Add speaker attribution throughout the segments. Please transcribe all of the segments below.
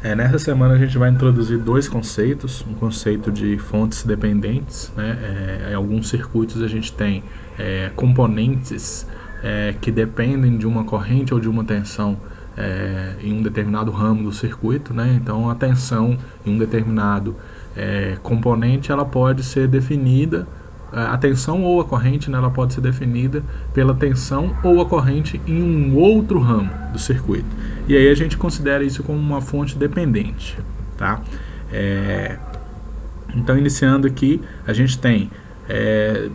Speaker 1: Nessa semana a gente vai introduzir dois conceitos, um conceito de fontes dependentes, né? Em alguns circuitos a gente tem componentes que dependem de uma corrente ou de uma tensão em um determinado ramo do circuito, né? Então a tensão em um determinado componente ela pode ser definida, a tensão ou a corrente, né, ela pode ser definida pela tensão ou a corrente em um outro ramo do circuito. E aí a gente considera isso como uma fonte dependente, tá? Então, iniciando aqui, a gente tem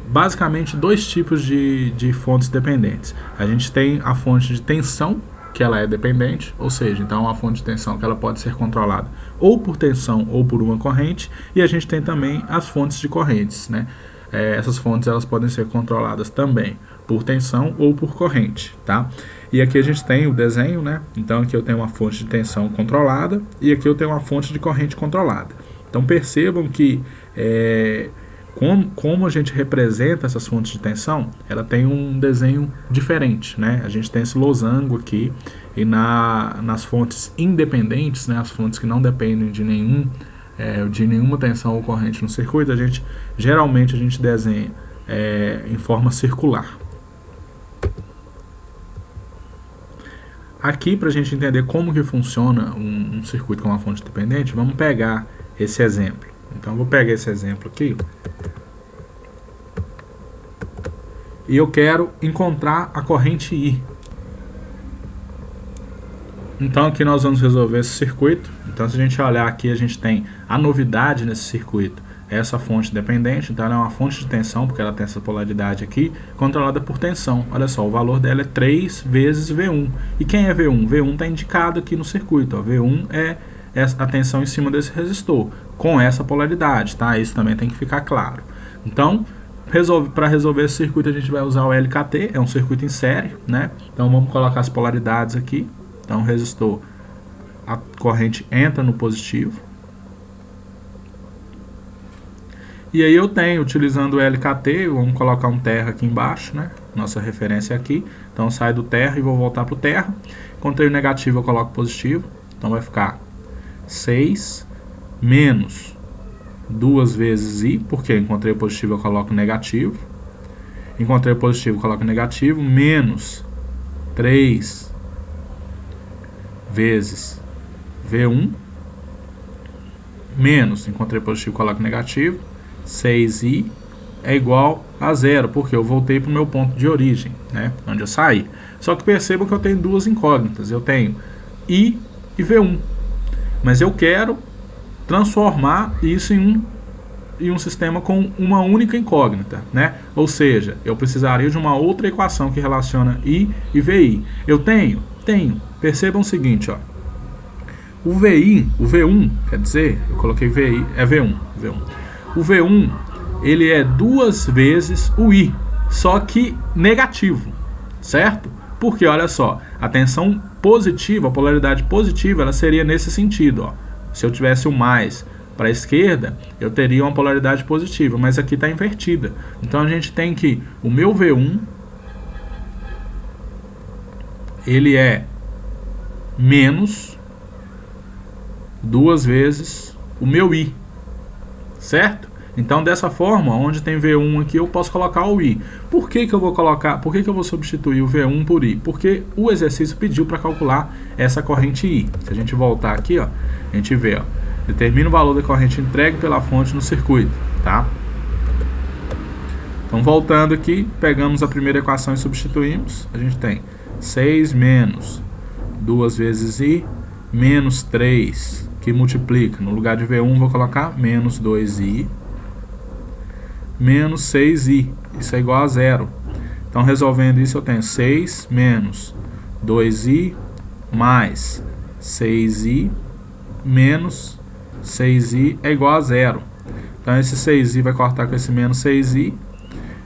Speaker 1: basicamente dois tipos de fontes dependentes. A gente tem a fonte de tensão, que ela é dependente, ou seja, então é uma fonte de tensão que ela pode ser controlada ou por tensão ou por uma corrente, e a gente tem também as fontes de correntes, né? Essas fontes elas podem ser controladas também por tensão ou por corrente, tá? E aqui a gente tem o desenho, né? Então aqui eu tenho uma fonte de tensão controlada e aqui eu tenho uma fonte de corrente controlada. Então percebam que como a gente representa essas fontes de tensão, ela tem um desenho diferente, né? A gente tem esse losango aqui e nas fontes independentes, né? As fontes que não dependem de nenhuma tensão ou corrente no circuito, geralmente a gente desenha em forma circular. Aqui, para a gente entender como que funciona um circuito com uma fonte dependente, vamos pegar esse exemplo. Então, eu vou pegar esse exemplo aqui e eu quero encontrar a corrente I. Então aqui nós vamos resolver esse circuito. Então se a gente olhar aqui, a gente tem a novidade nesse circuito, essa fonte dependente. Então ela é uma fonte de tensão, porque ela tem essa polaridade aqui, controlada por tensão. Olha só, o valor dela é 3 vezes V1. E quem é V1? V1 está indicado aqui no circuito. Ó. V1 é a tensão em cima desse resistor, com essa polaridade, tá? Isso também tem que ficar claro. Então, para resolver esse circuito, a gente vai usar o LKT, é um circuito em série, né? Então vamos colocar as polaridades aqui. Então o resistor, a corrente entra no positivo. E aí eu tenho, utilizando o LKT, vamos colocar um terra aqui embaixo, né? Nossa referência aqui. Então eu saio do terra e vou voltar para o terra. Encontrei o negativo, eu coloco positivo. Então vai ficar 6 menos 2 vezes I, porque encontrei o positivo, eu coloco negativo. Encontrei o positivo, eu coloco negativo, menos 3 vezes V1, menos, encontrei positivo, coloco negativo, 6I é igual a zero, porque eu voltei para o meu ponto de origem, né, onde eu saí. Só que percebam que eu tenho duas incógnitas, eu tenho I e V1, mas eu quero transformar isso em um sistema com uma única incógnita, né? Ou seja, eu precisaria de uma outra equação que relaciona I e VI. Eu tenho. Percebam o seguinte, ó. O V1, quer dizer, eu coloquei VI, é V1. O V1, ele é 2 vezes o I, só que negativo, certo? Porque, olha só, a tensão positiva, a polaridade positiva, ela seria nesse sentido, ó. Se eu tivesse o mais para a esquerda, eu teria uma polaridade positiva, mas aqui está invertida. Então a gente tem que o meu V1, ele é menos 2 vezes o meu I, certo? Então dessa forma, onde tem V1 aqui, eu posso colocar o I. Por que eu vou substituir o V1 por I? Porque o exercício pediu para calcular essa corrente I. Se a gente voltar aqui, ó, a gente vê, ó, determina o valor da corrente entregue pela fonte no circuito, tá? Então voltando aqui, pegamos a primeira equação e substituímos. A gente tem 6 menos 2 vezes I, menos 3, que multiplica. No lugar de V1, vou colocar menos 2I, menos 6I. Isso é igual a zero. Então, resolvendo isso, eu tenho 6 menos 2I, mais 6I, menos 6I é igual a zero. Então, esse 6I vai cortar com esse menos 6I.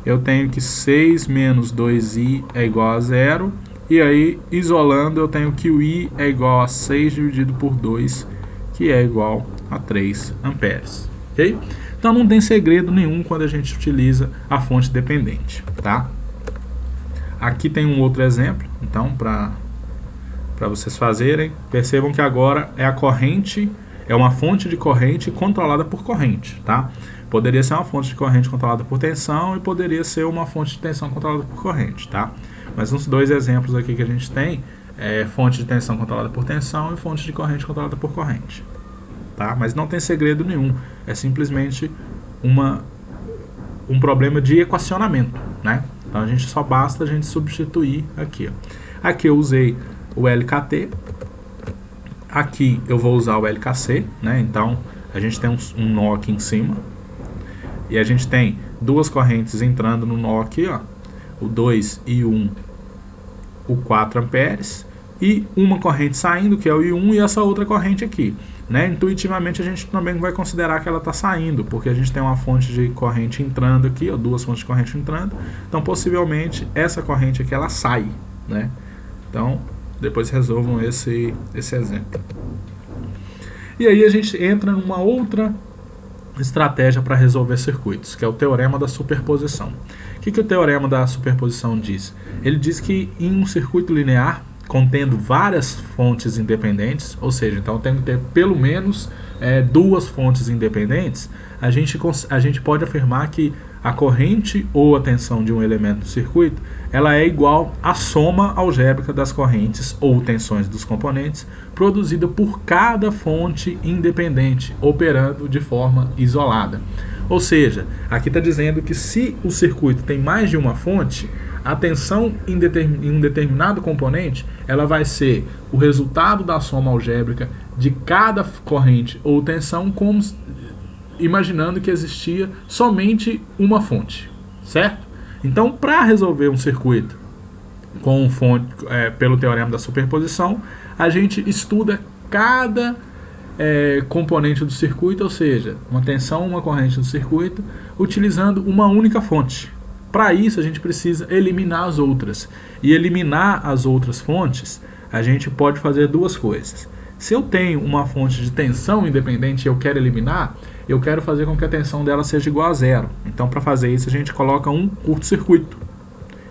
Speaker 1: Eu tenho que 6 menos 2I é igual a zero. E aí, isolando, eu tenho que o I é igual a 6 dividido por 2, que é igual a 3 amperes. Ok? Então não tem segredo nenhum quando a gente utiliza a fonte dependente, tá? Aqui tem um outro exemplo, então, para para vocês fazerem. Percebam que agora é a corrente, é uma fonte de corrente controlada por corrente, tá? Poderia ser uma fonte de corrente controlada por tensão e poderia ser uma fonte de tensão controlada por corrente, tá? Mas uns dois exemplos aqui que a gente tem é fonte de tensão controlada por tensão e fonte de corrente controlada por corrente, tá? Mas não tem segredo nenhum, é simplesmente um problema de equacionamento, né? Então só basta a gente substituir aqui, ó. Aqui eu usei o LKT, aqui eu vou usar o LKC, né? Então a gente tem um nó aqui em cima e a gente tem duas correntes entrando no nó aqui, ó, o 2 e 1, o 4 amperes, e uma corrente saindo, que é o I1, e essa outra corrente aqui, né? Intuitivamente a gente também vai considerar que ela está saindo, porque a gente tem uma fonte de corrente entrando aqui, ó, duas fontes de corrente entrando, então possivelmente essa corrente aqui ela sai, né? Então depois resolvam esse exemplo. E aí a gente entra numa outra estratégia para resolver circuitos, que é o teorema da superposição. O que o teorema da superposição diz? Ele diz que em um circuito linear contendo várias fontes independentes, ou seja, então tem que ter pelo menos duas fontes independentes, a gente pode afirmar que a corrente ou a tensão de um elemento do circuito ela é igual à soma algébrica das correntes ou tensões dos componentes produzida por cada fonte independente, operando de forma isolada. Ou seja, aqui está dizendo que se o circuito tem mais de uma fonte, a tensão em um determinado componente ela vai ser o resultado da soma algébrica de cada corrente ou tensão, como imaginando que existia somente uma fonte, certo? Então, para resolver um circuito com fonte, pelo teorema da superposição, a gente estuda cada componente do circuito, ou seja, uma tensão, uma corrente do circuito, utilizando uma única fonte. Para isso, a gente precisa eliminar as outras. E eliminar as outras fontes, a gente pode fazer duas coisas. Se eu tenho uma fonte de tensão independente e eu quero eliminar, eu quero fazer com que a tensão dela seja igual a zero. Então, para fazer isso, a gente coloca um curto-circuito.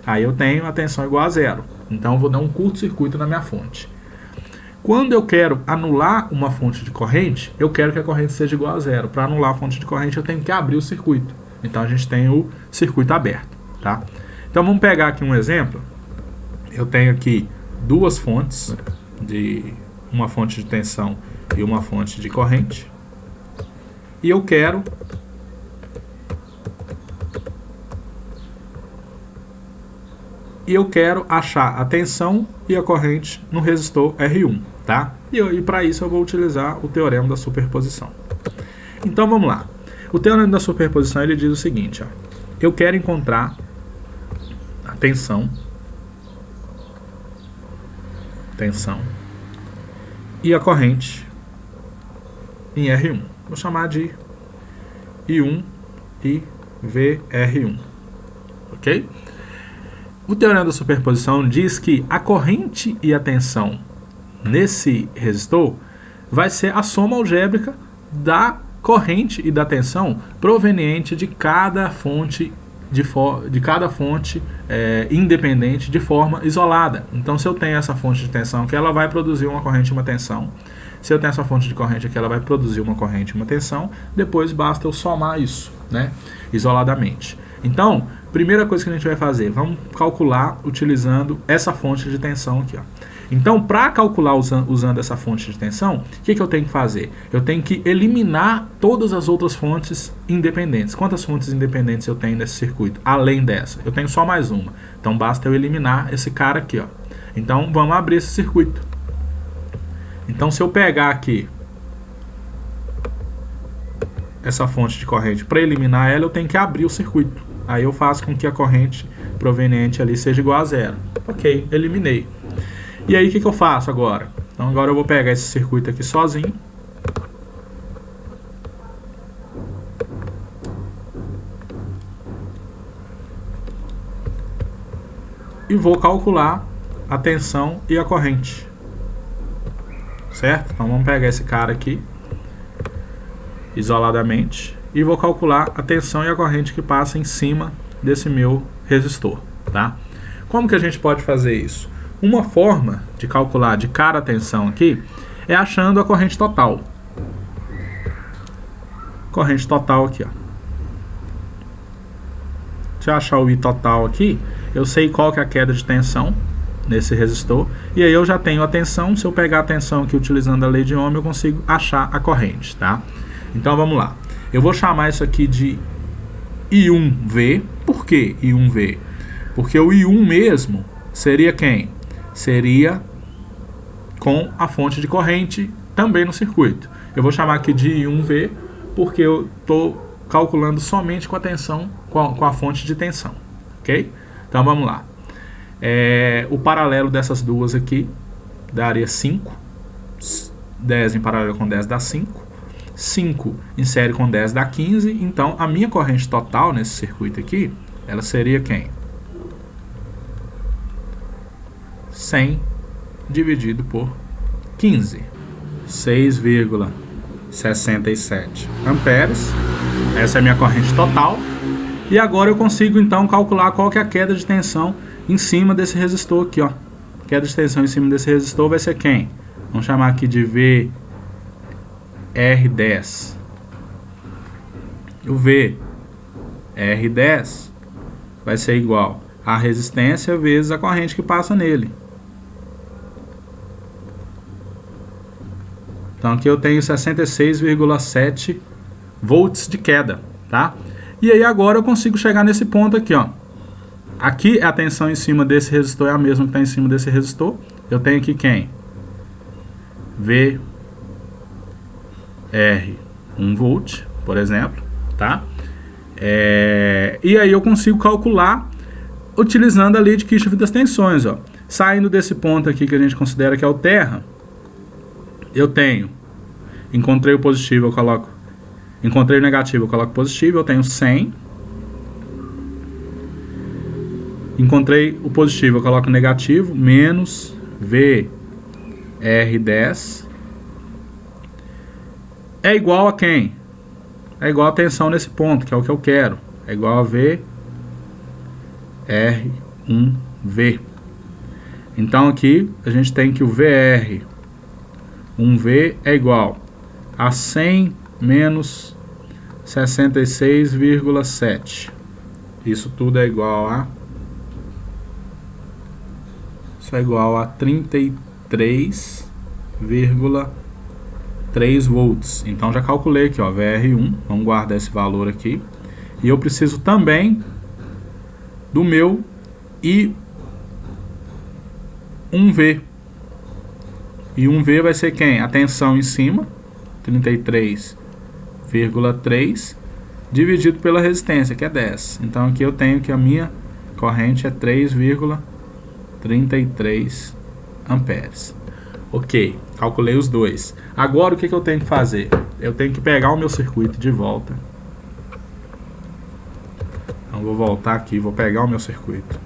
Speaker 1: Aí eu tenho a tensão igual a zero. Então, eu vou dar um curto-circuito na minha fonte. Quando eu quero anular uma fonte de corrente, eu quero que a corrente seja igual a zero. Para anular a fonte de corrente, eu tenho que abrir o circuito. Então, a gente tem o circuito aberto, tá? Então, vamos pegar aqui um exemplo. Eu tenho aqui duas fontes, uma fonte de tensão e uma fonte de corrente. E eu quero achar a tensão e a corrente no resistor R1, tá? E para isso eu vou utilizar o teorema da superposição. Então vamos lá. O teorema da superposição ele diz o seguinte, ó. Eu quero encontrar a tensão e a corrente em R1. Vou chamar de I1 e VR1, ok? O teorema da superposição diz que a corrente e a tensão nesse resistor vai ser a soma algébrica da corrente e da tensão proveniente de cada fonte independente de forma isolada. Então, se eu tenho essa fonte de tensão aqui, ela vai produzir uma corrente e uma tensão. Se eu tenho essa fonte de corrente aqui, ela vai produzir uma corrente e uma tensão. Depois basta eu somar isso, né, isoladamente. Então, primeira coisa que a gente vai fazer, vamos calcular utilizando essa fonte de tensão aqui, ó. Então, para calcular usando essa fonte de tensão, o que eu tenho que fazer? Eu tenho que eliminar todas as outras fontes independentes. Quantas fontes independentes eu tenho nesse circuito? Além dessa, eu tenho só mais uma. Então, basta eu eliminar esse cara aqui, ó. Então, vamos abrir esse circuito. Então, se eu pegar aqui essa fonte de corrente para eliminar ela, eu tenho que abrir o circuito. Aí eu faço com que a corrente proveniente ali seja igual a zero. Ok, eliminei. E aí o que eu faço agora? Então agora eu vou pegar esse circuito aqui sozinho. E vou calcular a tensão e a corrente. Certo? Então vamos pegar esse cara aqui isoladamente e vou calcular a tensão e a corrente que passa em cima desse meu resistor, tá? Como que a gente pode fazer isso? Uma forma de calcular de cada tensão aqui é achando a corrente total. Corrente total aqui, ó. Se eu achar o I total aqui, eu sei qual que é a queda de tensão nesse resistor, e aí eu já tenho a tensão. Se eu pegar a tensão aqui utilizando a lei de Ohm, eu consigo achar a corrente, tá? Então vamos lá. Eu vou chamar isso aqui de I1V. Por que I1V? Porque o I1 mesmo seria quem? Seria com a fonte de corrente também no circuito. Eu vou chamar aqui de I1V porque eu estou calculando somente com a tensão, com a fonte de tensão, ok? Então vamos lá. O paralelo dessas duas aqui daria 5. 10 em paralelo com 10 dá 5. 5 em série com 10 dá 15. Então a minha corrente total nesse circuito aqui, ela seria quem? 100 dividido por 15. 6,67 amperes. Essa é a minha corrente total. E agora eu consigo então calcular qual que é a queda de tensão em cima desse resistor aqui, ó. Queda de tensão em cima desse resistor vai ser quem? Vamos chamar aqui de VR10. O VR10 vai ser igual a resistência vezes a corrente que passa nele. Então aqui eu tenho 66,7 volts de queda, tá? E aí agora eu consigo chegar nesse ponto aqui, ó. Aqui a tensão em cima desse resistor é a mesma que está em cima desse resistor. Eu tenho aqui quem? VR 1 volt, por exemplo, tá? E aí eu consigo calcular utilizando a lei de Kirchhoff das tensões, ó. Saindo desse ponto aqui que a gente considera que é o terra, eu tenho, encontrei o positivo, eu coloco, encontrei o negativo, eu coloco positivo, eu tenho 100. Encontrei o positivo, eu coloco negativo, menos VR10 é igual a quem? É igual a tensão nesse ponto, que é o que eu quero. É igual a VR1V. Então aqui a gente tem que o VR1V é igual a 100 menos 66,7. Isso tudo é igual a... Isso é igual a 33,3 volts. Então já calculei aqui, ó, VR1. Vamos guardar esse valor aqui. E eu preciso também do meu I1V. I1V vai ser quem? A tensão em cima, 33,3, dividido pela resistência, que é 10. Então aqui eu tenho que a minha corrente é 3,33 amperes. Ok, calculei os dois. Agora o que eu tenho que fazer? Eu tenho que pegar o meu circuito de volta. Então vou voltar aqui, vou pegar o meu circuito.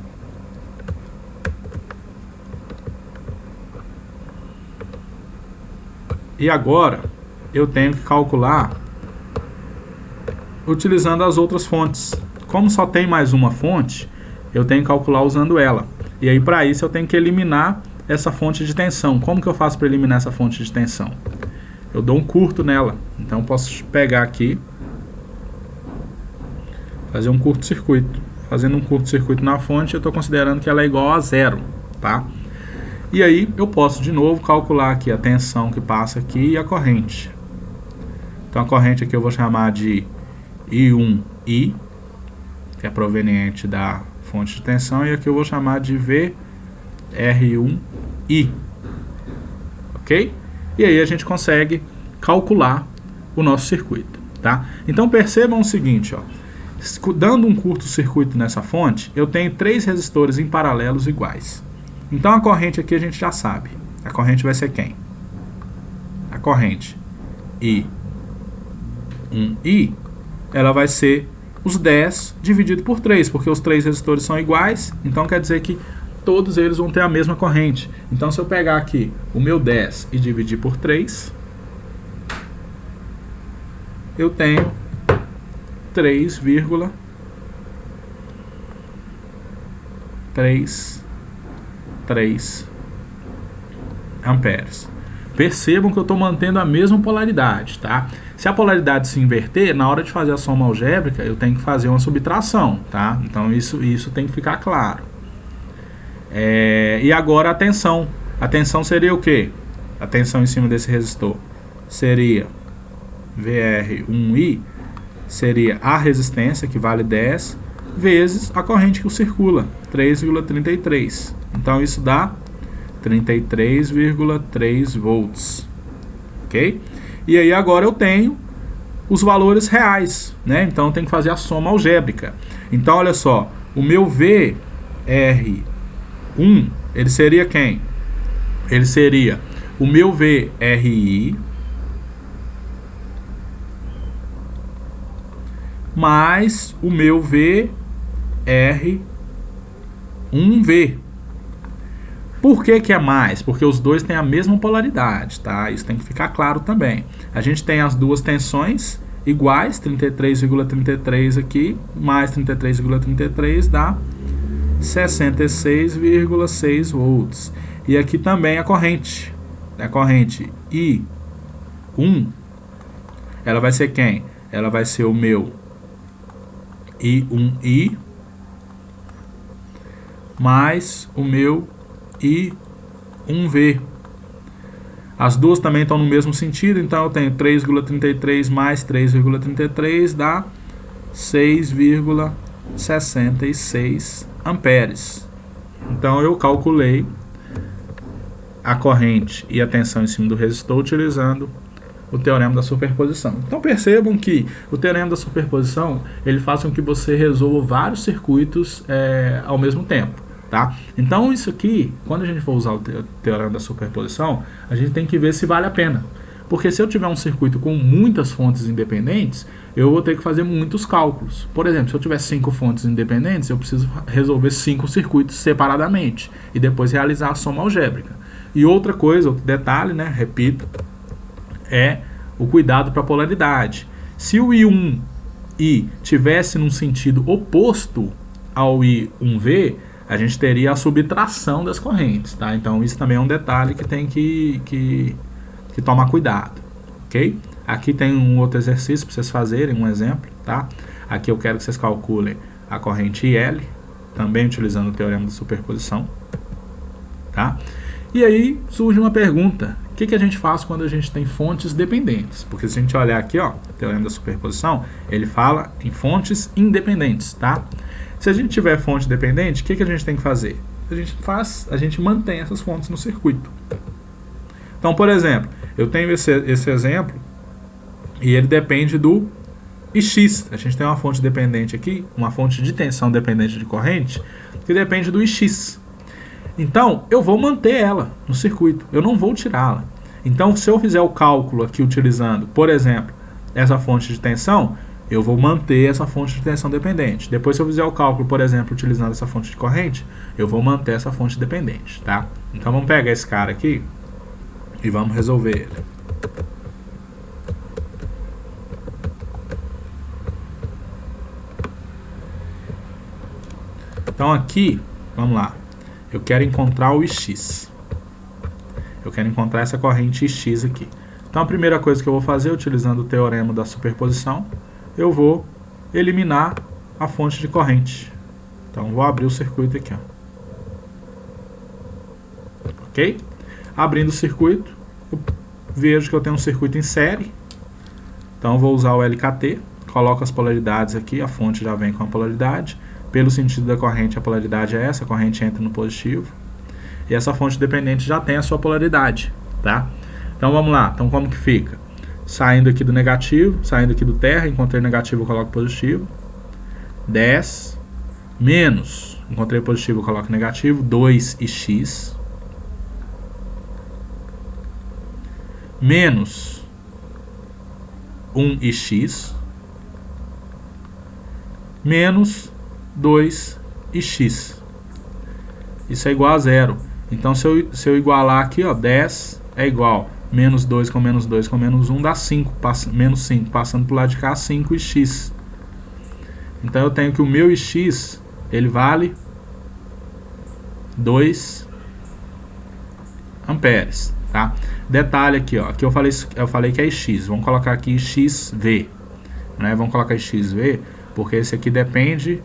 Speaker 1: E agora eu tenho que calcular utilizando as outras fontes. Como só tem mais uma fonte, eu tenho que calcular usando ela. E aí para isso eu tenho que eliminar essa fonte de tensão. Como que eu faço para eliminar essa fonte de tensão? Eu dou um curto nela. Então eu posso pegar aqui, fazer um curto-circuito. Fazendo um curto-circuito na fonte, eu estou considerando que ela é igual a 0, tá? E aí eu posso de novo calcular aqui a tensão que passa aqui e a corrente. Então a corrente aqui eu vou chamar de I1I, que é proveniente da fonte de tensão, e aqui eu vou chamar de VR1I, ok? E aí a gente consegue calcular o nosso circuito, tá? Então percebam o seguinte, ó, dando um curto-circuito nessa fonte, eu tenho 3 resistores em paralelos iguais. Então a corrente aqui a gente já sabe. A corrente vai ser quem? A corrente I1I, ela vai ser os 10 dividido por 3, porque os 3 resistores são iguais, então quer dizer que todos eles vão ter a mesma corrente. Então se eu pegar aqui o meu 10 e dividir por 3, eu tenho 3,3 3 amperes. Percebam que eu estou mantendo a mesma polaridade, tá? Se a polaridade se inverter, na hora de fazer a soma algébrica, eu tenho que fazer uma subtração, tá? Então isso tem que ficar claro. E agora a tensão. A tensão seria o quê? A tensão em cima desse resistor seria VR1I, seria a resistência, que vale 10, vezes a corrente que o circula, 3,33. Então isso dá 33,3 volts, ok? E aí agora eu tenho os valores reais, né? Então eu tenho que fazer a soma algébrica. Então olha só, o meu VR1, ele seria quem? Ele seria o meu VRI mais o meu VR1V. Por que que é mais? Porque os dois têm a mesma polaridade, tá? Isso tem que ficar claro também. A gente tem as duas tensões iguais, 33,33 aqui, mais 33,33 dá 66,6 volts. E aqui também a corrente I1, ela vai ser quem? Ela vai ser o meu I1I mais o meu I1V. As duas também estão no mesmo sentido, então eu tenho 3,33 mais 3,33 dá 6,66 amperes. Então eu calculei a corrente e a tensão em cima do resistor utilizando o teorema da superposição. Então percebam que o teorema da superposição ele faz com que você resolva vários circuitos ao mesmo tempo, tá? Então isso aqui, quando a gente for usar o teorema da superposição, a gente tem que ver se vale a pena. Porque se eu tiver um circuito com muitas fontes independentes, eu vou ter que fazer muitos cálculos. Por exemplo, se eu tiver 5 fontes independentes, eu preciso resolver 5 circuitos separadamente e depois realizar a soma algébrica. E outra coisa, outro detalhe, né, repito, é o cuidado para a polaridade. Se o I1I tivesse num sentido oposto ao I1V, a gente teria a subtração das correntes, tá? Então isso também é um detalhe que tem que tomar cuidado, ok? Aqui tem um outro exercício para vocês fazerem, um exemplo, tá? Aqui eu quero que vocês calculem a corrente IL, também utilizando o teorema da superposição, tá? E aí surge uma pergunta: o que a gente faz quando a gente tem fontes dependentes? Porque se a gente olhar aqui, ó, o teorema da superposição, ele fala em fontes independentes, tá? Se a gente tiver fonte dependente, o que a gente tem que fazer? A gente mantém essas fontes no circuito. Então, por exemplo, eu tenho esse exemplo e ele depende do IX. A gente tem uma fonte dependente aqui, uma fonte de tensão dependente de corrente, que depende do IX. Então, eu vou manter ela no circuito, eu não vou tirá-la. Então, se eu fizer o cálculo aqui utilizando, por exemplo, essa fonte de tensão, eu vou manter essa fonte de tensão dependente. Depois, se eu fizer o cálculo, por exemplo, utilizando essa fonte de corrente, eu vou manter essa fonte dependente, tá? Então, vamos pegar esse cara aqui e vamos resolver ele. Então, aqui, vamos lá. Eu quero encontrar o IX. Eu quero encontrar essa corrente IX aqui. Então, a primeira coisa que eu vou fazer, utilizando o teorema da superposição, eu vou eliminar a fonte de corrente. Então, vou abrir o circuito aqui, ó. Ok? Abrindo o circuito, eu vejo que eu tenho um circuito em série. Então, eu vou usar o LKT. Coloco as polaridades aqui, a fonte já vem com a polaridade. Pelo sentido da corrente, a polaridade é essa, a corrente entra no positivo. E essa fonte dependente já tem a sua polaridade, tá? Então vamos lá, então como que fica? Saindo aqui do negativo, saindo aqui do terra, encontrei negativo, eu coloco positivo. 10 menos, encontrei positivo, eu coloco negativo, 2ix. Menos 1ix. Menos 2ix. Isso é igual a zero. Então, se eu igualar aqui, ó, 10 é igual menos 2 com menos 2 com menos 1 dá 5, menos 5, passando para o lado de cá, 5ix. Então, eu tenho que o meu ix, ele vale 2 amperes, tá? Detalhe aqui, ó, aqui eu falei que é X, vamos colocar aqui XV, né? Vamos colocar XV, porque esse aqui depende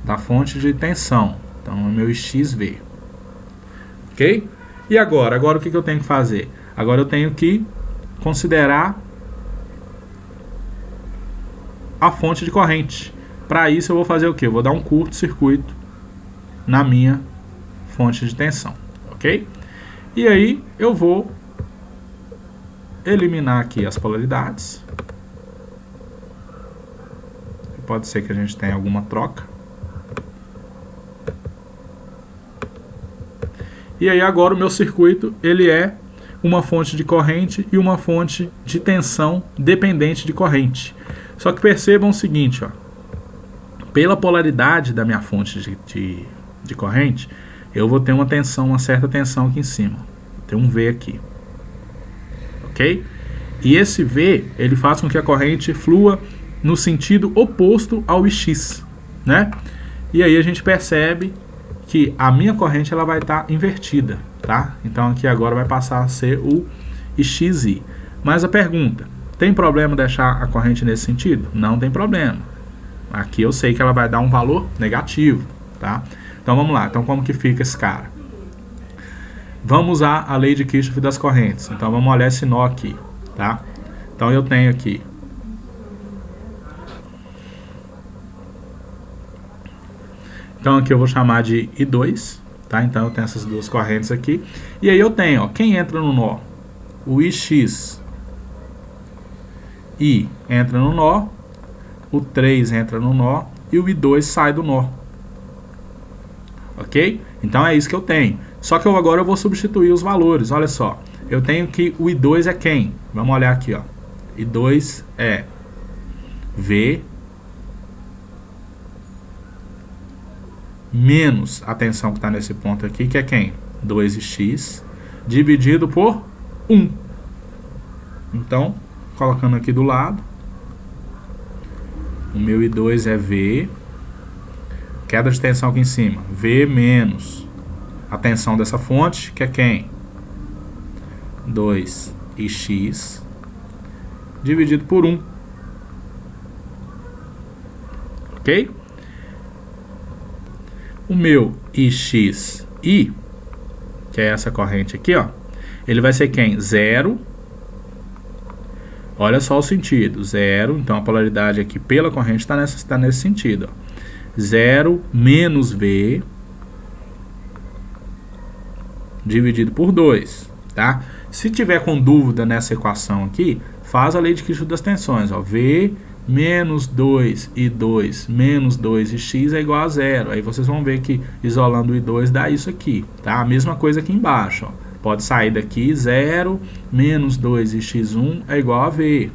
Speaker 1: da fonte de tensão, então é o meu XV, ok? E agora o que eu tenho que fazer? Agora eu tenho que considerar a fonte de corrente. Para isso eu vou fazer o que? Eu vou dar um curto-circuito na minha fonte de tensão, ok? E aí eu vou eliminar aqui as polaridades. Pode ser que a gente tenha alguma troca. E aí agora o meu circuito, ele é uma fonte de corrente e uma fonte de tensão dependente de corrente. Só que percebam o seguinte, ó, pela polaridade da minha fonte de corrente, eu vou ter uma certa tensão aqui em cima. Tem um V aqui, ok? E esse V, ele faz com que a corrente flua no sentido oposto ao X, né? E aí a gente percebe que a minha corrente ela vai estar invertida, tá? Então aqui agora vai passar a ser o XI. Mas a pergunta, tem problema deixar a corrente nesse sentido? Não tem problema. Aqui eu sei que ela vai dar um valor negativo, tá? Então vamos lá, então como que fica esse cara? Vamos usar a lei de Kirchhoff das correntes. Então vamos olhar esse nó aqui, tá? Então eu tenho aqui então aqui eu vou chamar de I2, tá? Então eu tenho essas duas correntes aqui. E aí eu tenho, ó, quem entra no nó? O IX. I entra no nó, o 3 entra no nó e o I2 sai do nó. Ok? Então é isso que eu tenho. Só que agora eu vou substituir os valores. Olha só, eu tenho que o I2 é quem? Vamos olhar aqui, ó. I2 é V menos a tensão que está nesse ponto aqui, que é quem? 2x dividido por 1. Então, colocando aqui do lado, o meu I2 é V, queda de tensão aqui em cima, V menos a tensão dessa fonte, que é quem? 2x dividido por 1. Ok? O meu IXI, que é essa corrente aqui, ó, ele vai ser quem? 0. Olha só o sentido, 0. Então a polaridade aqui pela corrente está nesse sentido, ó. 0 menos V dividido por 2, tá? Se tiver com dúvida nessa equação aqui, faz a lei de Kirchhoff das tensões, ó. V menos 2 e 2 menos 2 e x é igual a 0. Aí vocês vão ver que isolando o I2 dá isso aqui, tá? A mesma coisa aqui embaixo, ó. Pode sair daqui 0 menos 2 e x1 é igual a V.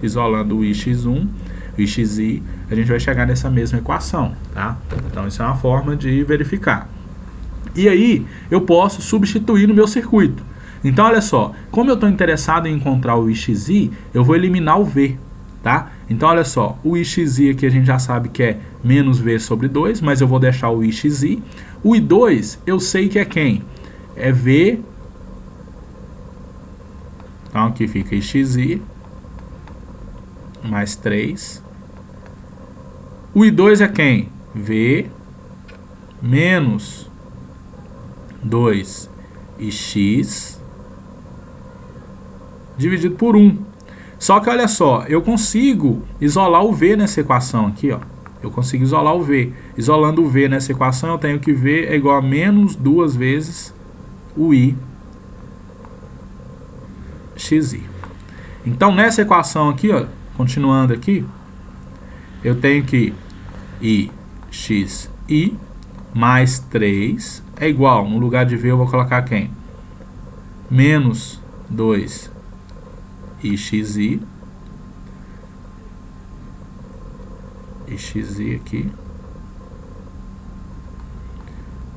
Speaker 1: Isolando o ix1, o ixi, a gente vai chegar nessa mesma equação, tá? Então isso é uma forma de verificar. E aí eu posso substituir no meu circuito. Então olha só, como eu estou interessado em encontrar o ixi, eu vou eliminar o V, tá? Então olha só, o ixi aqui a gente já sabe que é menos V sobre 2, mas eu vou deixar o ixi. O I2 eu sei que é quem? É V. Então aqui fica ixi mais 3. O I2 é quem? V menos 2 e x dividido por 1. Só que olha só, eu consigo isolar o V nessa equação aqui, ó. Eu consigo isolar o V. Isolando o V nessa equação, eu tenho que V é igual a menos 2 vezes o I xi. Então nessa equação aqui, ó, continuando aqui, eu tenho que I xi mais 3 é igual, no lugar de V eu vou colocar quem? Menos 2 IXI aqui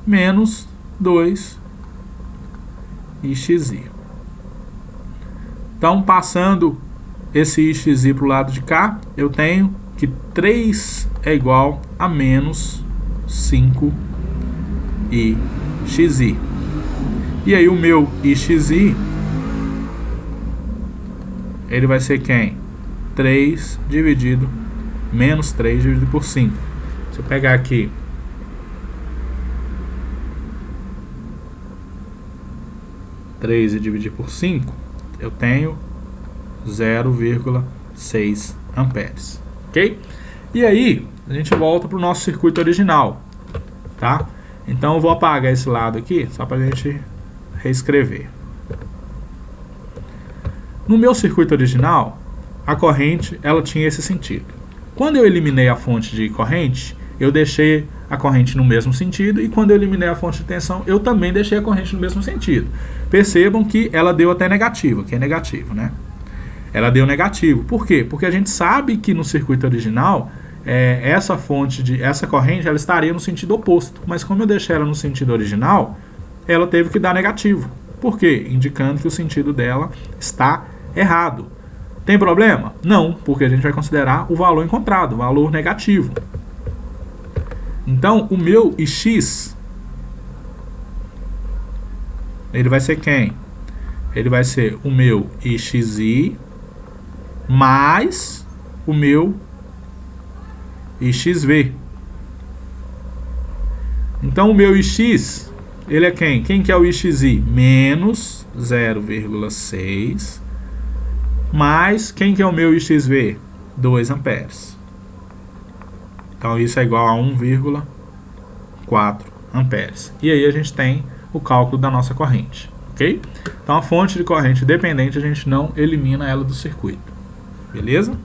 Speaker 1: menos 2 IXI. Então, passando esse IXI para o lado de cá, eu tenho que 3 é igual a menos 5 IXI. E aí o meu IXI, ele vai ser quem? 3 dividido, menos 3 dividido por 5. Se eu pegar aqui 3 e dividir por 5, eu tenho 0,6 amperes, ok? E aí, a gente volta para o nosso circuito original, tá? Então eu vou apagar esse lado aqui, só para a gente reescrever. No meu circuito original, a corrente, ela tinha esse sentido. Quando eu eliminei a fonte de corrente, eu deixei a corrente no mesmo sentido, e quando eu eliminei a fonte de tensão, eu também deixei a corrente no mesmo sentido. Percebam que ela deu até negativo, que é negativo, né? Ela deu negativo. Por quê? Porque a gente sabe que no circuito original, essa corrente, ela estaria no sentido oposto. Mas como eu deixei ela no sentido original, ela teve que dar negativo. Por quê? Indicando que o sentido dela está errado. Tem problema? Não, porque a gente vai considerar o valor encontrado, o valor negativo. Então, o meu Ix, ele vai ser quem? Ele vai ser o meu IXI mais o meu IXV. Então, o meu Ix, ele é quem? Quem que é o IXI? Menos 0,6 mais quem que é o meu IXV? 2 amperes. Então, isso é igual a 1,4 amperes. E aí a gente tem o cálculo da nossa corrente, ok? Então, a fonte de corrente dependente, a gente não elimina ela do circuito. Beleza?